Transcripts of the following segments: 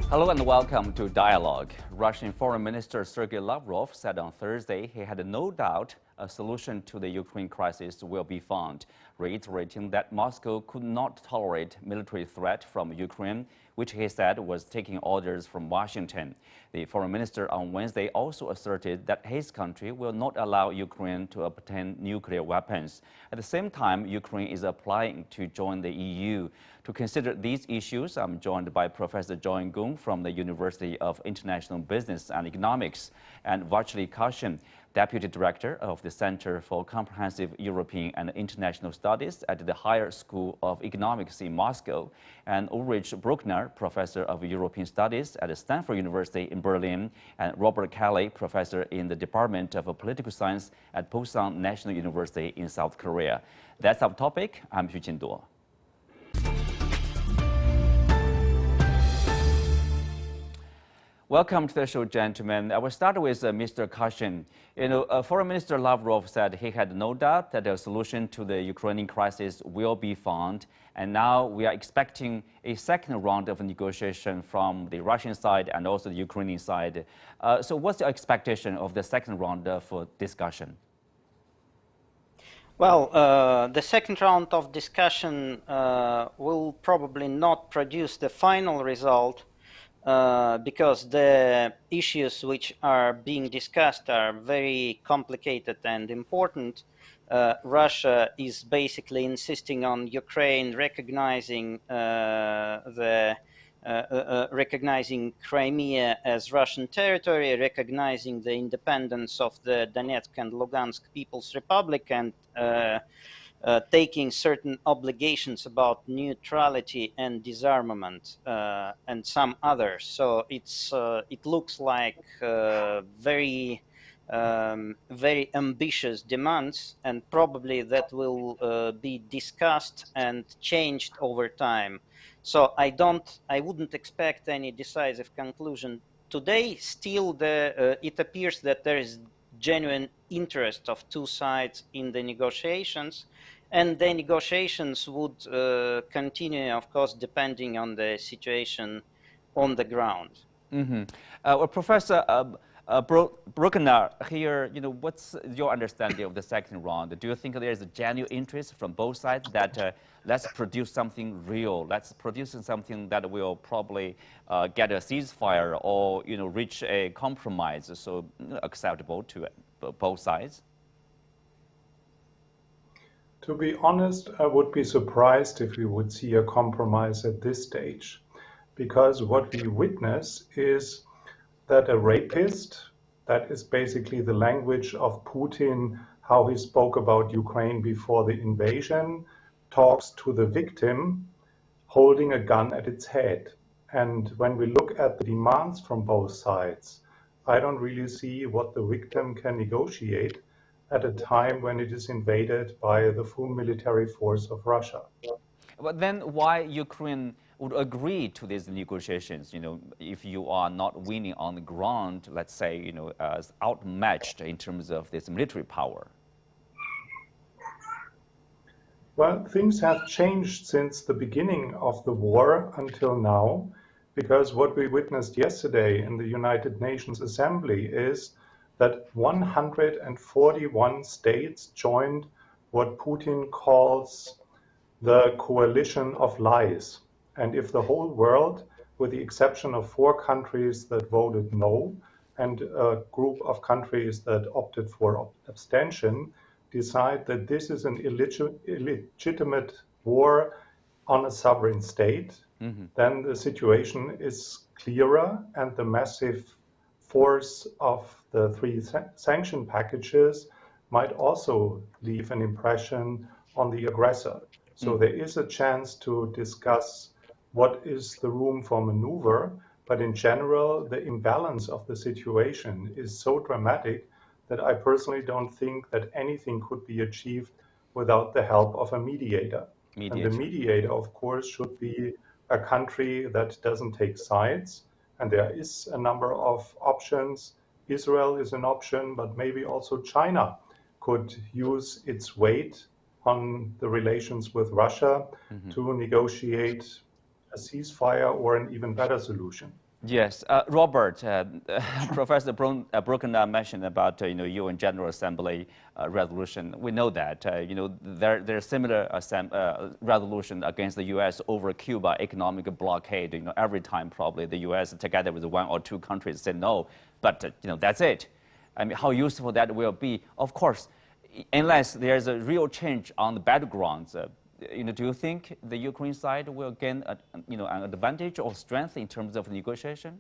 Hello and welcome to Dialogue. Russian Foreign Minister Sergei Lavrov said on Thursday he had no doubt a solution to the Ukraine crisis will be found, reiterating that Moscow could not tolerate military threat from Ukraine, which he said was taking orders from Washington. The foreign minister on Wednesday also asserted that his country will not allow Ukraine to obtain nuclear weapons. At the same time, Ukraine is applying to join the EU. To consider these issues, I'm joined by Professor John Gung from the University of International Business and Economics and Vachely Kashin, Deputy Director of the Center for Comprehensive European and International Studies at the Higher School of Economics in Moscow, and Ulrich Bruckner, Professor of European Studies at Stanford University in Berlin, and Robert Kelly, Professor in the Department of Political Science at Pusan National University in South Korea. That's our topic. I'm Xu Qinduo. Welcome to the show, gentlemen. I will start with Mr. Kashin. Foreign Minister Lavrov said he had no doubt that a solution to the Ukrainian crisis will be found. And now we are expecting a second round of negotiation from the Russian side and also the Ukrainian side. So what's the expectation of the second round of discussion? Well, the second round of discussion will probably not produce the final result because the issues which are being discussed are very complicated and important. Russia is basically insisting on Ukraine recognizing recognizing Crimea as Russian territory, recognizing the independence of the Donetsk and Lugansk People's Republic, and taking certain obligations about neutrality and disarmament and some others. So it looks like very ambitious demands, and probably that will be discussed and changed over time. So I wouldn't expect any decisive conclusion today. Still, it appears that there is genuine interest of two sides in the negotiations, and the negotiations would continue, of course, depending on the situation on the ground. Mm-hmm. Well, Professor Bruckner, here, what's your understanding of the second round? Do you think there is a genuine interest from both sides that let's produce something real, let's produce something that will probably get a ceasefire or reach a compromise, so acceptable to both sides? To be honest, I would be surprised if we would see a compromise at this stage, because what we witness is that a rapist, that is basically the language of Putin, how he spoke about Ukraine before the invasion, talks to the victim holding a gun at its head. And when we look at the demands from both sides, I don't really see what the victim can negotiate at a time when it is invaded by the full military force of Russia. But then why Ukraine would agree to these negotiations, if you are not winning on the ground, let's say, as outmatched in terms of this military power? Well, things have changed since the beginning of the war until now, because what we witnessed yesterday in the United Nations Assembly is that 141 states joined what Putin calls the coalition of lies. And if the whole world, with the exception of 4 countries that voted no, and a group of countries that opted for abstention, decide that this is an illegitimate war on a sovereign state, then the situation is clearer, and the massive force of the 3 sanction packages might also leave an impression on the aggressor. So there is a chance to discuss what is the room for maneuver, but in general, the imbalance of the situation is so dramatic that I personally don't think that anything could be achieved without the help of a mediator. And the mediator, of course, should be a country that doesn't take sides. And there is a number of options. Israel is an option, but maybe also China could use its weight on the relations with Russia to negotiate a ceasefire or an even better solution. Yes, Robert, Professor Bruckner mentioned about UN General Assembly resolution. We know that there's similar resolution against the U.S. over Cuba economic blockade. Every time probably the U.S. together with one or two countries say no, but that's it. I mean, how useful that will be, of course, unless there's a real change on the battlegrounds. Do you think the Ukraine side will gain an advantage or strength in terms of negotiation?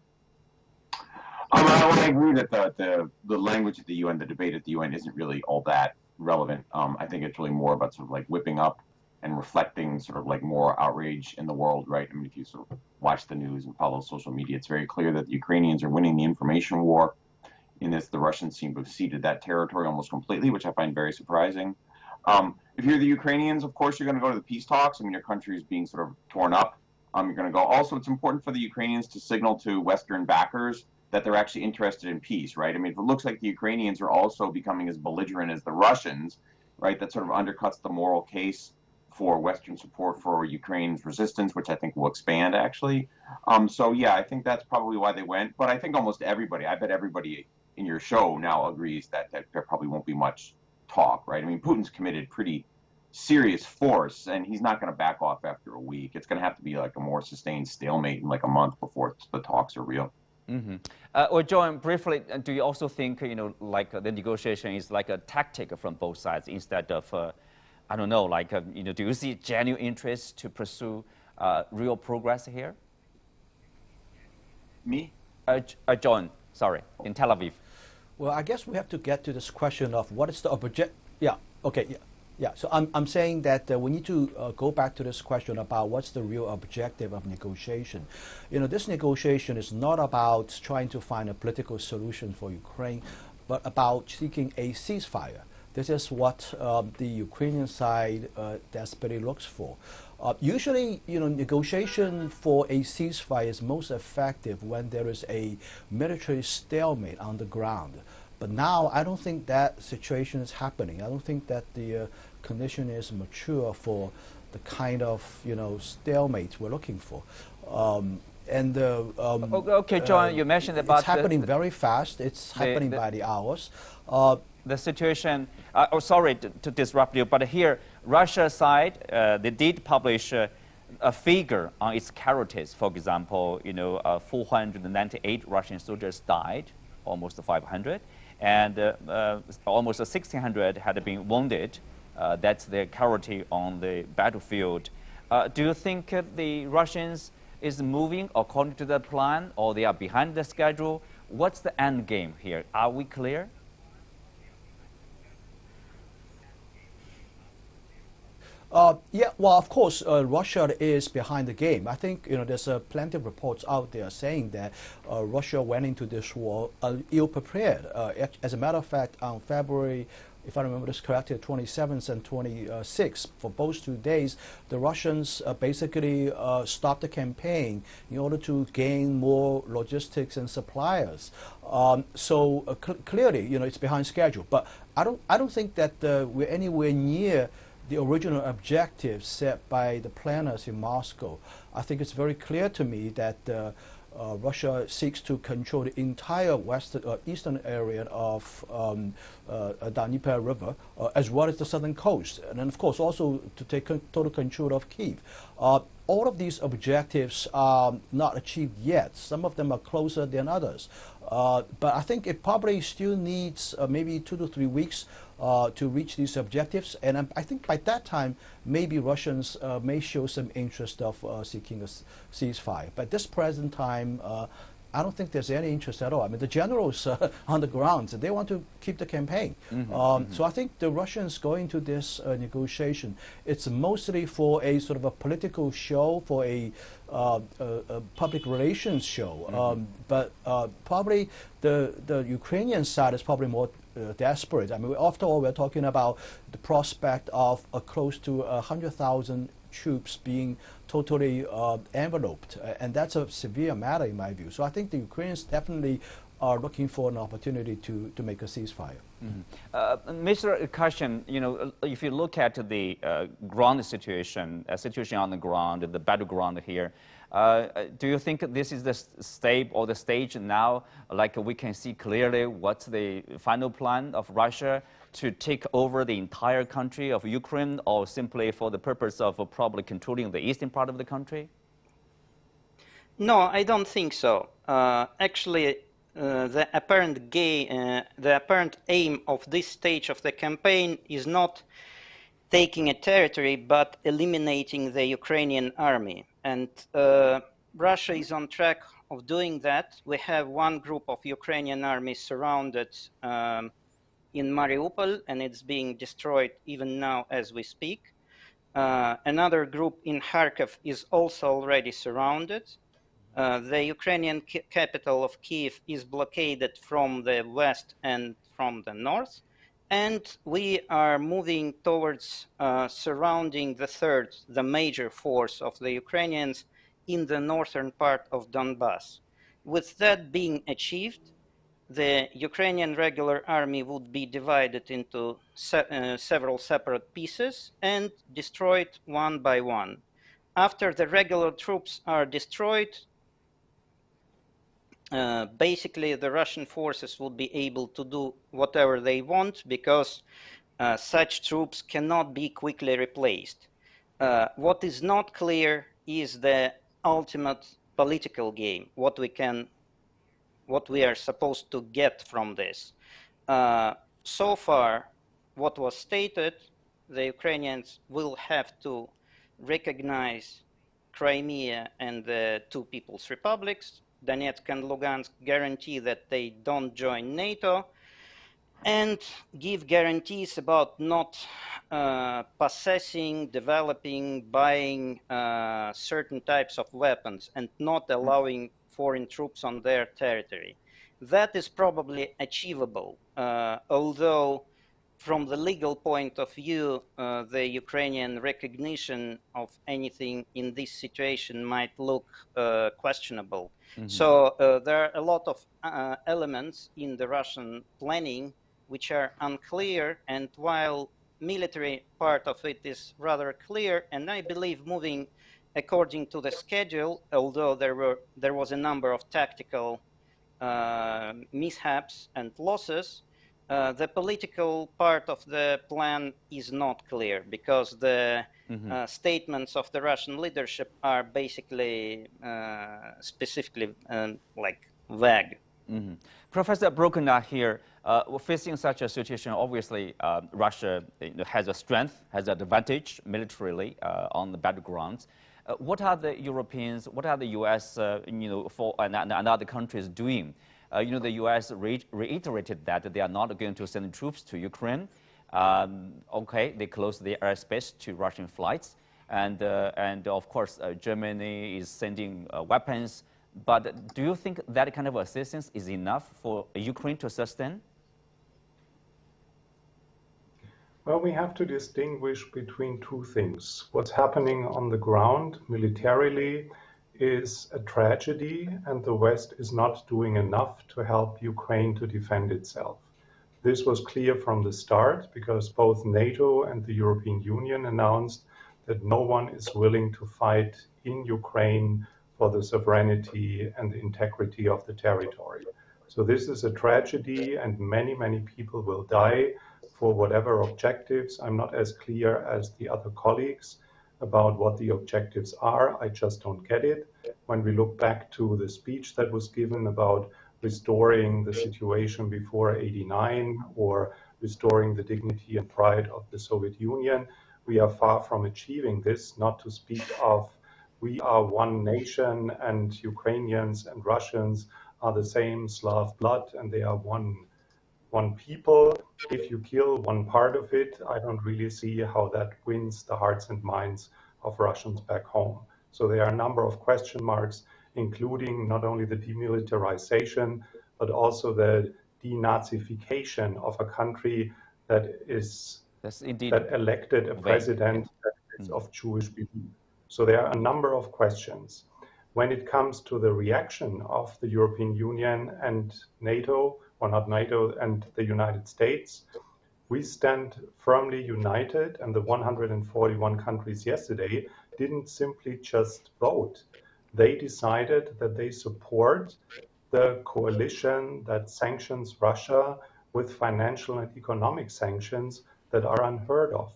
I agree that the language at the UN, the debate at the UN, isn't really all that relevant. I think it's really more about sort of like whipping up and reflecting sort of like more outrage in the world, right? I mean, if you sort of watch the news and follow social media, it's very clear that the Ukrainians are winning the information war. In this, the Russians seem to have ceded that territory almost completely, which I find very surprising. If you're the Ukrainians, of course, you're going to go to the peace talks. I mean, your country is being sort of torn up. You're going to go. Also, it's important for the Ukrainians to signal to Western backers that they're actually interested in peace, right? I mean, if it looks like the Ukrainians are also becoming as belligerent as the Russians, right, that sort of undercuts the moral case for Western support for Ukraine's resistance, which I think will expand, actually. So, yeah, I think that's probably why they went. But I think almost everybody, I bet everybody in your show now agrees that there probably won't be much talk, right? I mean, Putin's committed pretty serious force, and he's not going to back off after a week. It's going to have to be like a more sustained stalemate in like a month before the talks are real. Well, John, briefly, do you also think, like the negotiation is like a tactic from both sides instead of, I don't know, like, do you see genuine interest to pursue real progress here? Me? John, sorry, in Tel Aviv. Well, I guess we have to get to this question of what is the object. Yeah. Okay. Yeah. So I'm saying that we need to go back to this question about what's the real objective of negotiation. This negotiation is not about trying to find a political solution for Ukraine, but about seeking a ceasefire. This is what the Ukrainian side desperately looks for. Usually, negotiation for a ceasefire is most effective when there is a military stalemate on the ground. But now, I don't think that situation is happening. I don't think that the condition is mature for the kind of stalemate we're looking for. Okay, John, you mentioned about it's happening very fast. It's happening by the hours. The situation. Sorry to disrupt you, but here, Russia side, they did publish a figure on its casualties. For example, 498 Russian soldiers died, almost 500, and almost 1,600 had been wounded. That's their casualty on the battlefield. Do you think the Russians is moving according to the plan, or they are behind the schedule? What's the end game here? Are we clear? Yeah, well, of course, Russia is behind the game. I think there's plenty of reports out there saying that Russia went into this war ill prepared. As a matter of fact, on February, if I remember this correctly, 27th and 26th, for both 2 days, the Russians basically stopped the campaign in order to gain more logistics and suppliers. Clearly, it's behind schedule. But I don't think that we're anywhere near the original objectives set by the planners in Moscow. I think it's very clear to me that Russia seeks to control the entire eastern area of Dnieper River, as well as the southern coast, and then of course also to take total control of Kyiv. All of these objectives are not achieved yet. Some of them are closer than others. But I think it probably still needs maybe 2 to 3 weeks to reach these objectives. And I think by that time, maybe Russians may show some interest of seeking a ceasefire. But at this present time, I don't think there's any interest at all. I mean, the generals on the ground, they want to keep the campaign. So I think the Russians going to this negotiation, it's mostly for a sort of a political show, for a public relations show. But probably the Ukrainian side is probably more desperate. I mean, after all, we're talking about the prospect of close to 100,000 troops being totally enveloped, and that's a severe matter in my view. So I think the Ukrainians definitely are looking for an opportunity to make a ceasefire. Mr. Kashin, if you look at the ground situation on the ground, the battleground here, Do you think this is the step or the stage now, like we can see clearly what's the final plan of Russia to take over the entire country of Ukraine, or simply for the purpose of probably controlling the eastern part of the country? No, I don't think so. Actually, the apparent aim of this stage of the campaign is not taking a territory, but eliminating the Ukrainian army. And Russia is on track of doing that. We have one group of Ukrainian army surrounded in Mariupol, and it's being destroyed even now as we speak. Another group in Kharkiv is also already surrounded. The Ukrainian capital of Kiev is blockaded from the west and from the north. And we are moving towards surrounding the major force of the Ukrainians in the northern part of Donbass. With that being achieved, the Ukrainian regular army would be divided into several separate pieces and destroyed one by one. After the regular troops are destroyed, basically the Russian forces will be able to do whatever they want, because such troops cannot be quickly replaced. What is not clear is the ultimate political game, what we are supposed to get from this. So far, what was stated, the Ukrainians will have to recognize Crimea and the two people's republics, Donetsk and Lugansk, guarantee that they don't join NATO, and give guarantees about not possessing, developing, buying certain types of weapons, and not allowing foreign troops on their territory. That is probably achievable, although from the legal point of view, the Ukrainian recognition of anything in this situation might look questionable. Mm-hmm. So there are a lot of elements in the Russian planning which are unclear, and while military part of it is rather clear, and I believe moving according to the schedule, although there was a number of tactical mishaps and losses, the political part of the plan is not clear, because the statements of the Russian leadership are basically specifically like vague. Mm-hmm. Professor Brokenach here, facing such a situation, obviously Russia has a strength, has an advantage militarily on the battlegrounds. What are the Europeans, what are the U.S., and other countries doing? The U.S. reiterated that they are not going to send troops to Ukraine. Okay, they closed their airspace to Russian flights, and of course Germany is sending weapons. But do you think that kind of assistance is enough for Ukraine to sustain? Well, we have to distinguish between two things. What's happening on the ground militarily is a tragedy, and the West is not doing enough to help Ukraine to defend itself. This was clear from the start, because both NATO and the European Union announced that no one is willing to fight in Ukraine for the sovereignty and the integrity of the territory. So this is a tragedy, and many, many people will die for whatever objectives. I'm not as clear as the other colleagues about what the objectives are. I just don't get it. When we look back to the speech that was given about restoring the situation before '89 or restoring the dignity and pride of the Soviet Union, we are far from achieving this, not to speak of we are one nation and Ukrainians and Russians are the same Slav blood and they are one people. If you kill one part of it, I don't really see how that wins the hearts and minds of Russians back home. So there are a number of question marks, including not only the demilitarization, but also the denazification of a country that elected a president that is of Jewish belief. So there are a number of questions. When it comes to the reaction of the European Union and NATO, or not NATO, and the United States, we stand firmly united, and the 141 countries yesterday didn't simply just vote. they decided that they support the coalition that sanctions Russia with financial and economic sanctions that are unheard of.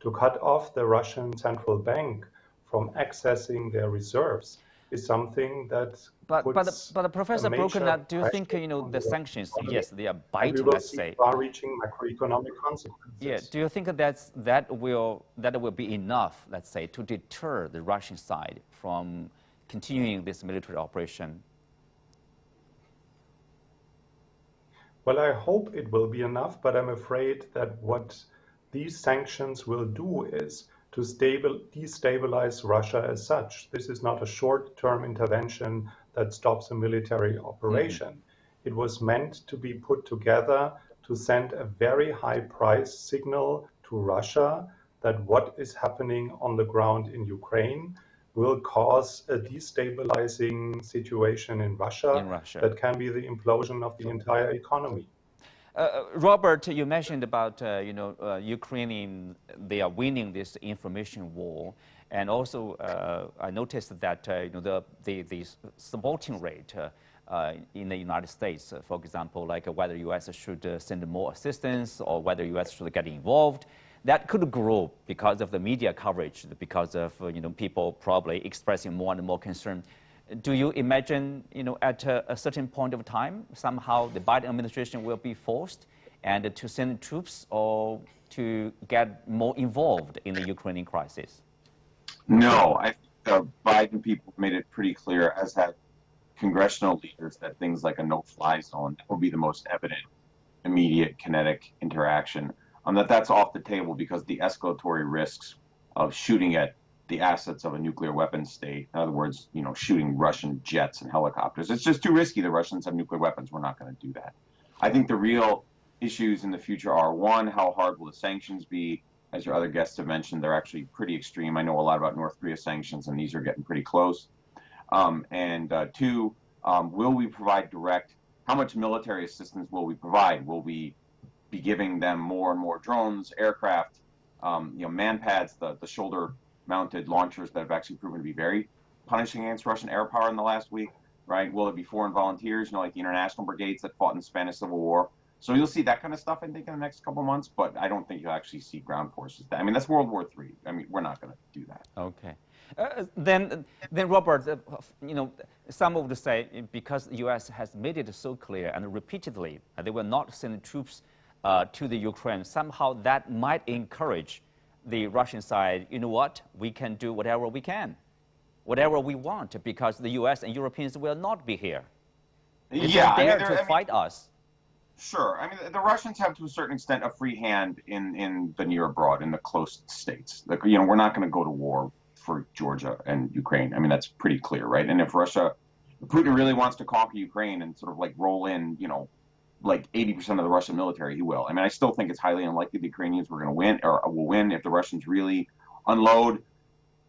To cut off the Russian central bank from accessing their reserves is something that puts But a Professor major Broken, do you think pressure on the the Russian sanctions, economy, yes, they are and we biting, will let's see say. far-reaching macroeconomic Yeah, consequences. do you think that will be enough, let's say, to deter the Russian side from continuing this military operation? Well, I hope it will be enough, but I'm afraid that what these sanctions will do is to destabilize Russia as such. This is not a short-term intervention that stops a military operation. It was meant to be put together to send a very high price signal to Russia that what is happening on the ground in Ukraine will cause a destabilizing situation in Russia that can be the implosion of the entire economy. Robert, you mentioned about Ukrainian, they are winning this information war, and also I noticed that the supporting rate in the United States, for example, like whether U.S. should send more assistance or whether U.S. should get involved, that could grow because of the media coverage, because of people probably expressing more and more concern. Do you imagine, at a certain point of time, somehow the Biden administration will be forced and to send troops or to get more involved in the Ukrainian crisis? No, I think the Biden people made it pretty clear, as have congressional leaders, that things like a no-fly zone will be the most evident, immediate, kinetic interaction. That's off the table because the escalatory risks of shooting at the assets of a nuclear weapons state, in other words, shooting Russian jets and helicopters, it's just too risky. The Russians have nuclear weapons. We're not going to do that. I think the real issues in the future are, one, how hard will the sanctions be? As your other guests have mentioned, they're actually pretty extreme. I know a lot about North Korea sanctions, and these are getting pretty close. And two, will we provide direct, how much military assistance will we provide? Will we be giving them more and more drones, aircraft, man-pads, the shoulder-mounted launchers that have actually proven to be very punishing against Russian air power in the last week, right? Will it be foreign volunteers, like the international brigades that fought in the Spanish Civil War? So you'll see that kind of stuff, I think, in the next couple of months, but I don't think you'll actually see ground forces. I mean, that's World War III. I mean, we're not going to do that. Okay. Then Robert, some would say because the U.S. has made it so clear and repeatedly they will not send troops to the Ukraine, somehow that might encourage the Russian side, what, we can do whatever we can, whatever we want, because the U.S. and Europeans will not be here. They don't dare to fight us. Sure. I mean, the Russians have, to a certain extent, a free hand in the near abroad, in the close states. Like, we're not going to go to war for Georgia and Ukraine. I mean, that's pretty clear, right? And if Putin really wants to conquer Ukraine and sort of like roll in, like 80% of the Russian military, he will. I mean, I still think it's highly unlikely the Ukrainians were going to win or will win if the Russians really unload,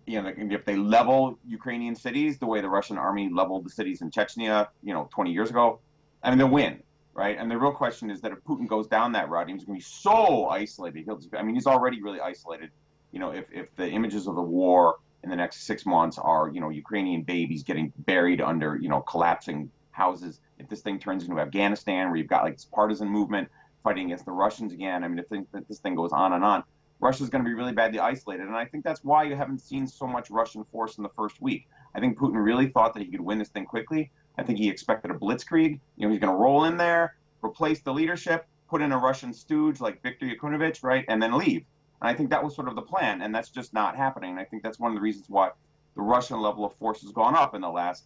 if they level Ukrainian cities the way the Russian army leveled the cities in Chechnya, 20 years ago. I mean, they'll win. Right. And the real question is that if Putin goes down that route, he's going to be so isolated. He's already really isolated. If the images of the war in the next 6 months are, Ukrainian babies getting buried under, collapsing houses, if this thing turns into Afghanistan where you've got like this partisan movement fighting against the Russians again, I mean, if this thing goes on and on, Russia's going to be really badly isolated. And I think that's why you haven't seen so much Russian force in the first week. I think Putin really thought that he could win this thing quickly. I think he expected a blitzkrieg. He's going to roll in there, replace the leadership, put in a Russian stooge like Viktor Yanukovych, right, and then leave. And I think that was sort of the plan, and that's just not happening. And I think that's one of the reasons why the Russian level of force has gone up in the last,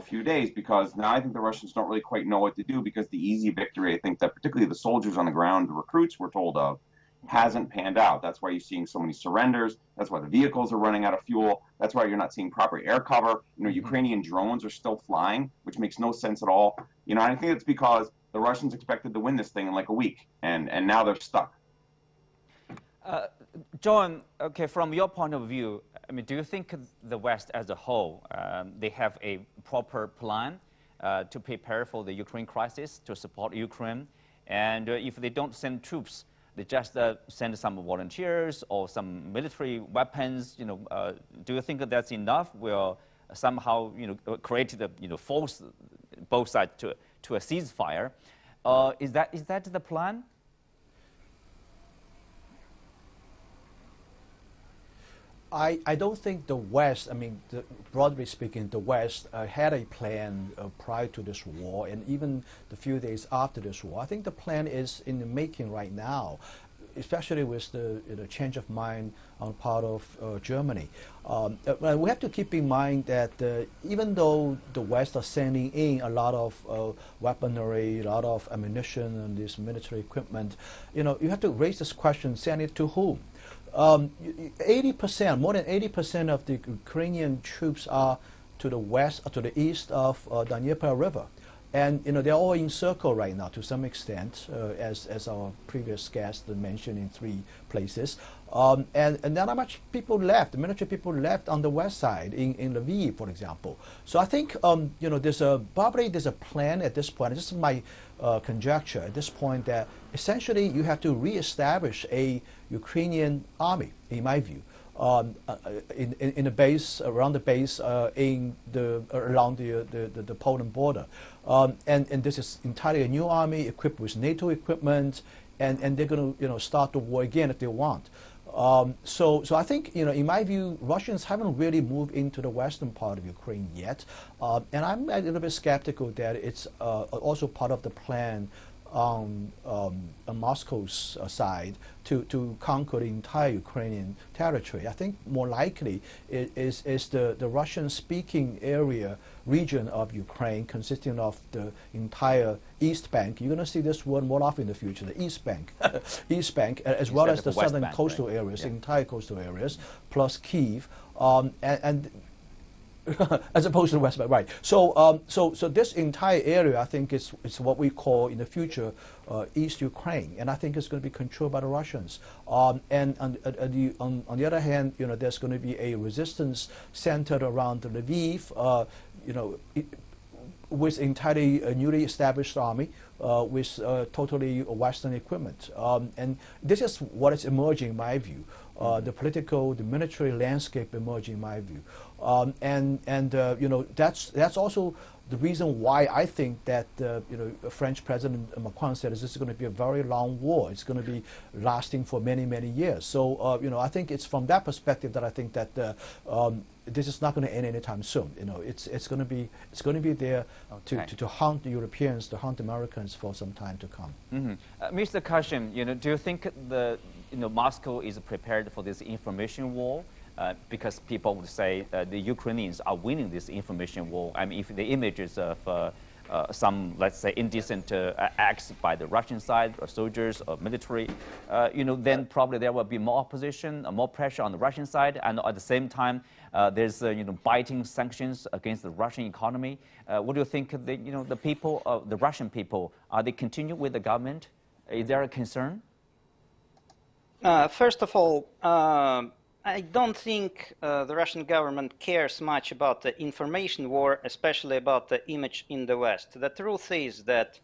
few days, because now I think the Russians don't really quite know what to do, because the easy victory, I think that particularly the soldiers on the ground, the recruits were told of, hasn't panned out. That's why you're seeing so many surrenders. That's why the vehicles are running out of fuel. That's why you're not seeing proper air cover. Ukrainian drones are still flying, which makes no sense at all. And I think it's because the Russians expected to win this thing in like a week, and now they're stuck. John, okay, from your point of view, I mean, do you think the West as a whole, they have a proper plan to prepare for the Ukraine crisis, to support Ukraine? And if they don't send troops, they just send some volunteers or some military weapons, do you think that that's enough? Will somehow created a force both sides to a ceasefire. Is that the plan? I don't think the West, broadly speaking, the West had a plan prior to this war and even the few days after this war. I think the plan is in the making right now, especially with the change of mind on the part of Germany. We have to keep in mind that even though the West are sending in a lot of weaponry, a lot of ammunition and this military equipment, you have to raise this question, send it to whom? 80%, more than 80% of the Ukrainian troops are to the west, to the east of the Dnieper River. And they're all in circle right now to some extent, as our previous guest mentioned, in 3 places. And not much people left, military people left on the west side, in Lviv, for example. So I think there's a plan at this point. This is my conjecture at this point, that essentially you have to reestablish a Ukrainian army, in my view, in the base, around the base, along the Poland border, and this is entirely a new army equipped with NATO equipment, and they're going to start the war again if they want. So I think in my view, Russians haven't really moved into the western part of Ukraine yet, and I'm a little bit skeptical that it's also part of the plan on Moscow's side to conquer the entire Ukrainian territory. I think more likely it is the Russian-speaking region of Ukraine, consisting of the entire East Bank. You're going to see this word more often in the future, the East Bank, East Bank, as well as the southern coastal areas, the entire coastal areas, plus Kyiv, and as opposed to the West Bank, right? So this entire area, I think, is what we call in the future East Ukraine, and I think it's going to be controlled by the Russians. And on the other hand, there's going to be a resistance centered around Lviv, with entirely a newly established army, with totally Western equipment, and this is what is emerging, in my view. The political, the military landscape emerging, in my view, that's also the reason why I think that French President Macron said this is going to be a very long war. It's going to be lasting for many, many years. So I think it's from that perspective that I think that this is not going to end anytime soon. It's going to be there to haunt the Europeans, to haunt Americans for some time to come. Mr. Kashin, do you think Moscow is prepared for this information war? Because people would say the Ukrainians are winning this information war. I mean, if the images of some, let's say, indecent acts by the Russian side, or soldiers, or military, then probably there will be more opposition, more pressure on the Russian side, and at the same time, there's biting sanctions against the Russian economy. What do you think? The people, the Russian people, are they continue with the government? Is there a concern? First of all, I don't think the Russian government cares much about the information war, especially about the image in the West. The truth is that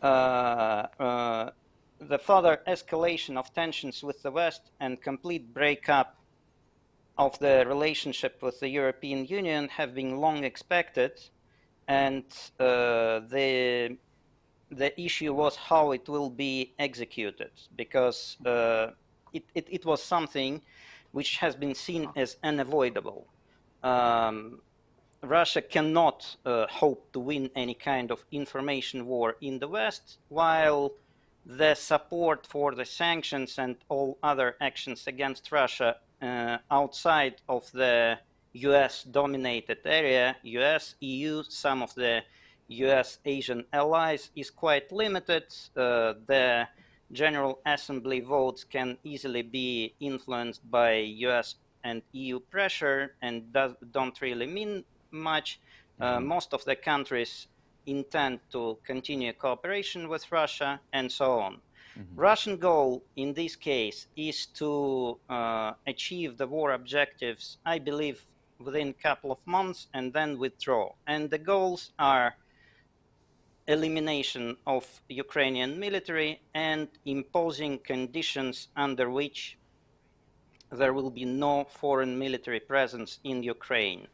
the further escalation of tensions with the West and complete breakup of the relationship with the European Union have been long expected, and the issue was how it will be executed, because it was something which has been seen as unavoidable. Russia cannot hope to win any kind of information war in the West, while the support for the sanctions and all other actions against Russia outside of the US-dominated area, US, EU, some of the US Asian allies, is quite limited. The General Assembly votes can easily be influenced by US and EU pressure and don't really mean much. Most of the countries intend to continue cooperation with Russia, and so on. Russian goal in this case is to achieve the war objectives, I believe, within a couple of months, and then withdraw. And the goals are elimination of Ukrainian military and imposing conditions under which there will be no foreign military presence in Ukraine.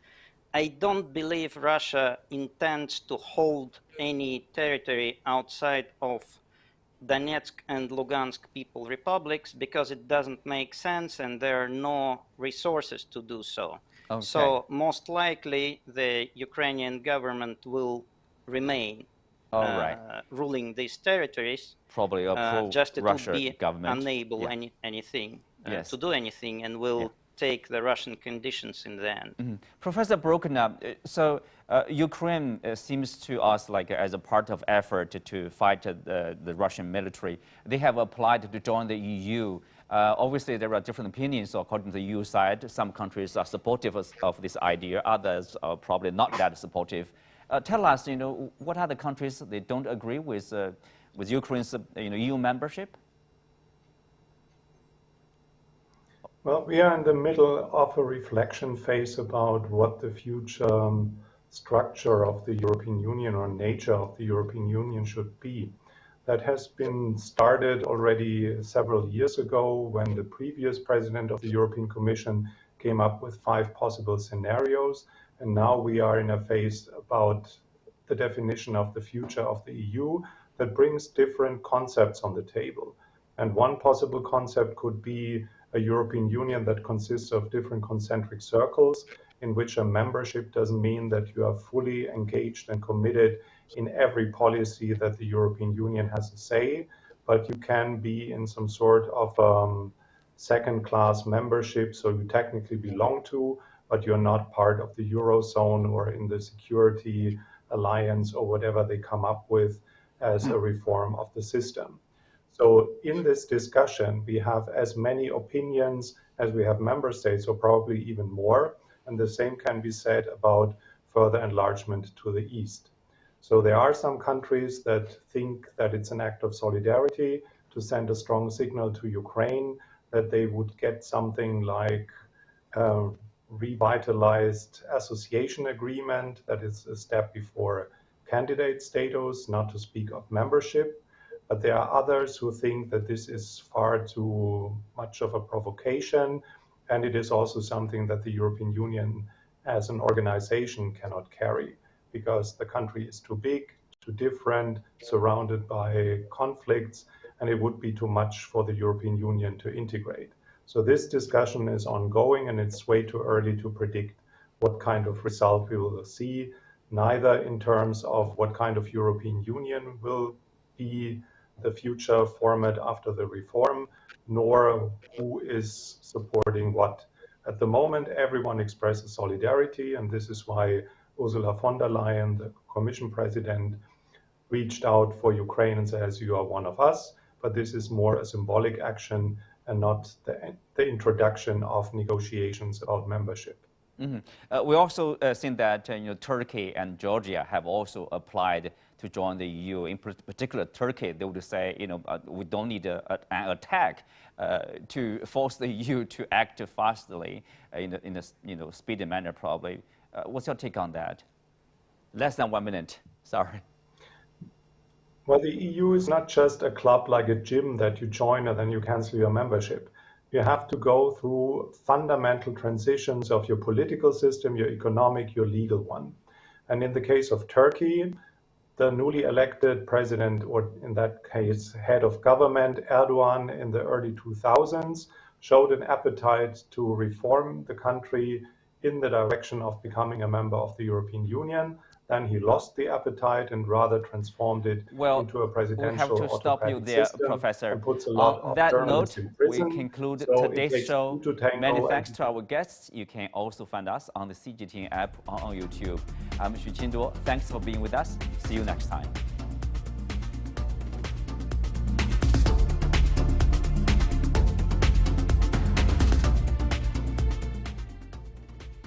I don't believe Russia intends to hold any territory outside of Donetsk and Lugansk people republics because it doesn't make sense and there are no resources to do so. Okay. So most likely the Ukrainian government will remain ruling these territories. Probably a just it pro-Russia would be government. unable anything Yes. to do anything and will take the Russian conditions in the end. Mm-hmm. Professor Broken, so Ukraine seems to us like as a part of effort to fight the Russian military. They have applied to join the EU. Obviously, there are different opinions according to the EU side. Some countries are supportive of this idea. Others are probably not that supportive. Tell us, what are the countries they don't agree with Ukraine's EU membership? Well, we are in the middle of a reflection phase about what the future structure of the European Union or nature of the European Union should be. That has been started already several years ago when the previous president of the European Commission came up with 5 possible scenarios. And now we are in a phase about the definition of the future of the EU that brings different concepts on the table. And one possible concept could be a European Union that consists of different concentric circles in which a membership doesn't mean that you are fully engaged and committed in every policy that the European Union has a say, but you can be in some sort of second-class membership, so you technically belong to, but you're not part of the Eurozone or in the security alliance or whatever they come up with as a reform of the system. So in this discussion, we have as many opinions as we have member states, or probably even more. And the same can be said about further enlargement to the east. So there are some countries that think that it's an act of solidarity to send a strong signal to Ukraine that they would get something like a revitalized association agreement that is a step before candidate status, not to speak of membership. But there are others who think that this is far too much of a provocation, and it is also something that the European Union as an organization cannot carry, because the country is too big, too different, surrounded by conflicts, and it would be too much for the European Union to integrate. So this discussion is ongoing, and it's way too early to predict what kind of result we will see, neither in terms of what kind of European Union will be the future format after the reform, nor who is supporting what. At the moment, everyone expresses solidarity, and this is why Ursula von der Leyen, the Commission President, reached out for Ukraine and says, you are one of us, but this is more a symbolic action and not the introduction of negotiations about membership. Mm-hmm. We also seen that Turkey and Georgia have also applied to join the EU. In particular, Turkey, they would say, we don't need an attack to force the EU to act fastly in a speedy manner, probably. What's your take on that? Less than 1 minute. Sorry. Well, the EU is not just a club like a gym that you join and then you cancel your membership. You have to go through fundamental transitions of your political system, your economic, your legal one. And in the case of Turkey, the newly elected president, or in that case, head of government, Erdogan, in the early 2000s, showed an appetite to reform the country in the direction of becoming a member of the European Union. Then he lost the appetite and rather transformed it into a presidential we have to stop you there, Professor. And puts a lot On of that journalists note, in prison. we conclude So today's show. Many thanks to our guests. You can also find us on the CGTN app on YouTube. I'm Xu Qinduo. Thanks for being with us. See you next time.